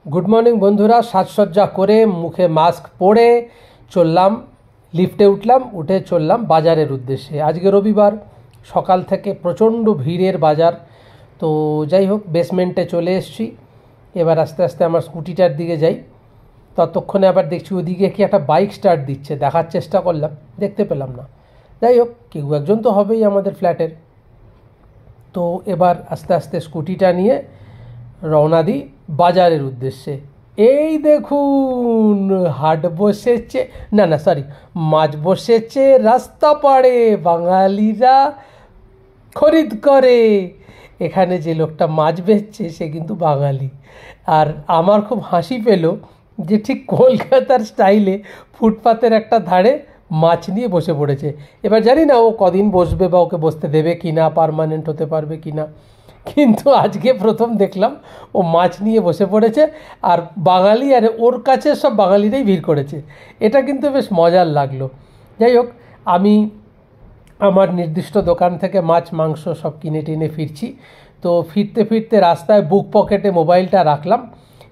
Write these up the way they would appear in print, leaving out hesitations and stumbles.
Good morning বন্ধুরা, সাজসজ্জা করে মুখে মাস্ক পরে চললাম, লিফটে উঠলাম, উঠে চললাম বাজারের উদ্দেশ্যে। আজকে রবিবার, সকাল থেকে প্রচণ্ড ভিড়ের বাজার। তো যাই হোক, বেসমেন্টে চলে এসেছি। এবার আস্তে আস্তে আমার স্কুটিটার দিকে যাই। ততক্ষণে আবার দেখছি ওদিকে কি একটা বাইক স্টার্ট দিচ্ছে, দেখার চেষ্টা করলাম, দেখতে পেলাম না। যাই হোক, কেউ একজন তো হবেই আমাদের ফ্ল্যাটের। তো এবার আস্তে আস্তে স্কুটিটা নিয়ে রওনা দিই বাজারের উদ্দেশ্যে। এই দেখুন, হাট বসেছে, না সরি, মাছ বসেছে রাস্তা পাড়ে, বাঙালিরা খরিদ করে। এখানে যে লোকটা মাছ বেচছে সে কিন্তু বাঙালি। আর আমার খুব হাসি পেল যে ঠিক কলকাতার স্টাইলে ফুটপাতের একটা ধারে মাছ নিয়ে বসে পড়েছে। এবার জানি না ও কদিন বসবে বা ওকে বসতে দেবে কি না, পার্মানেন্ট হতে পারবে কি না, কিন্তু আজকে প্রথম দেখলাম ও মাছ নিয়ে বসে পড়েছে। আর বাঙালি, আর ওর কাছে সব বাঙালিরাই ভিড় করেছে। এটা কিন্তু বেশ মজার লাগলো। যাই হোক, আমি আমার নির্দিষ্ট দোকান থেকে মাছ মাংস সব কিনে টিনে ফিরছি। তো ফিরতে ফিরতে রাস্তায় বুক পকেটে মোবাইলটা রাখলাম।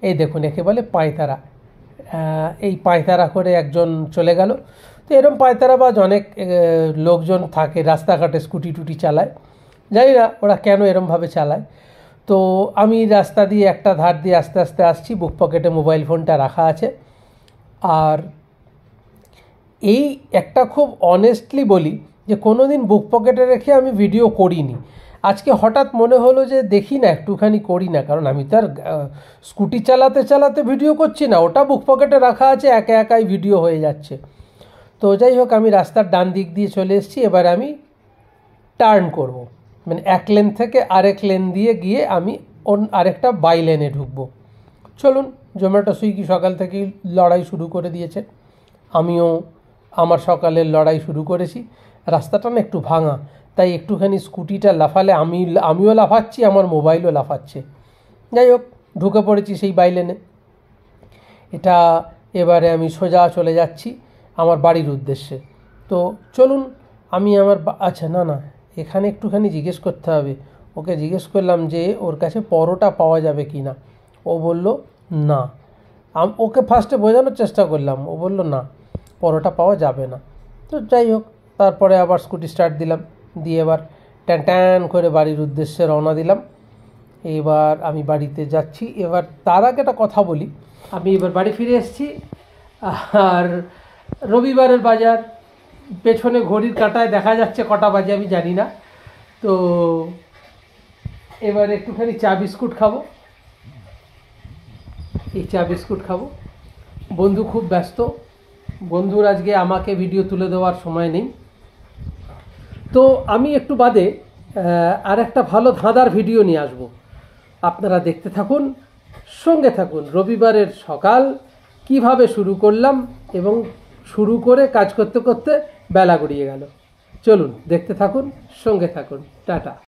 এই দেখুন, একে বলে পায়তারা। এই পায়তারা করে একজন চলে গেল। তো এরম পায়তারাবাজ অনেক লোকজন থাকে রাস্তাঘাটে, স্কুটি টুটি চালায়। জানি না ওরা কেন এরমভাবে চালায়। তো আমি রাস্তা দিয়ে একটা ধার দিয়ে আস্তে আস্তে আসছি, বুক পকেটে মোবাইল ফোনটা রাখা আছে। আর এই একটা খুব অনেস্টলি বলি যে কোনো দিন বুক পকেটে রেখে আমি ভিডিও করিনি। আজকে হঠাৎ মনে হলো যে দেখি না, একটুখানি করি না, কারণ আমি তো আর স্কুটি চালাতে চালাতে ভিডিও করছি না, ওটা বুক পকেটে রাখা আছে, একা একাই ভিডিও হয়ে যাচ্ছে। তো যাই হোক, আমি রাস্তার ডান দিক দিয়ে চলে এসেছি। এবার আমি টার্ন করব, মানে এক লেন থেকে আরেক লেন দিয়ে গিয়ে আমি আরেকটা বাই লেনে ঢুকবো। চলুন, জোম্যাটো সুইগি সকাল থেকেই লড়াই শুরু করে দিয়েছে, আমিও আমার সকালের লড়াই শুরু করেছি। রাস্তাটা না একটু ভাঙা, তাই একটুখানি স্কুটিটা লাফালে আমিও লাফাচ্ছি, আমার মোবাইলও লাফাচ্ছে। যাই হোক, ঢুকে পড়েছি সেই বাই লেনে। এটা এবারে আমি সোজা চলে যাচ্ছি আমার বাড়ির উদ্দেশ্যে। তো চলুন, আমি আমার আচ্ছা না, এখানে একটুখানি জিজ্ঞেস করতে হবে। ওকে জিজ্ঞেস করলাম যে ওর কাছে পরোটা পাওয়া যাবে কি না। ও বলল না। ওকে ফার্স্টে বোঝানোর চেষ্টা করলাম, ও বলল না, পরোটা পাওয়া যাবে না। তো যাই হোক, তারপরে আবার স্কুটি স্টার্ট দিলাম, দিয়ে এবার ট্যান ট্যান করে বাড়ির উদ্দেশ্যে রওনা দিলাম। এবার আমি বাড়িতে যাচ্ছি। এবার তার আগে একটা কথা বলি, আমি এবার বাড়ি ফিরে এসেছি। আর রবিবারের বাজার, পেছনে ঘড়ির কাঁটায় দেখা যাচ্ছে কটা বাজে আমি জানি না। তো এবার একটুখানি চা বিস্কুট খাবো। এই চা বিস্কুট খাবো। বন্ধু খুব ব্যস্ত, বন্ধুর আজকে আমাকে ভিডিও তুলে দেওয়ার সময় নেই। তো আমি একটু বাদে আর একটা ভালো ধাঁধার ভিডিও নিয়ে আসবো, আপনারা দেখতে থাকুন, সঙ্গে থাকুন। রবিবারের সকাল কিভাবে শুরু করলাম এবং শুরু করে কাজ করতে করতে বেলা গড়িয়ে গেল। চলুন দেখতে থাকুন, সঙ্গে থাকুন। টাটা।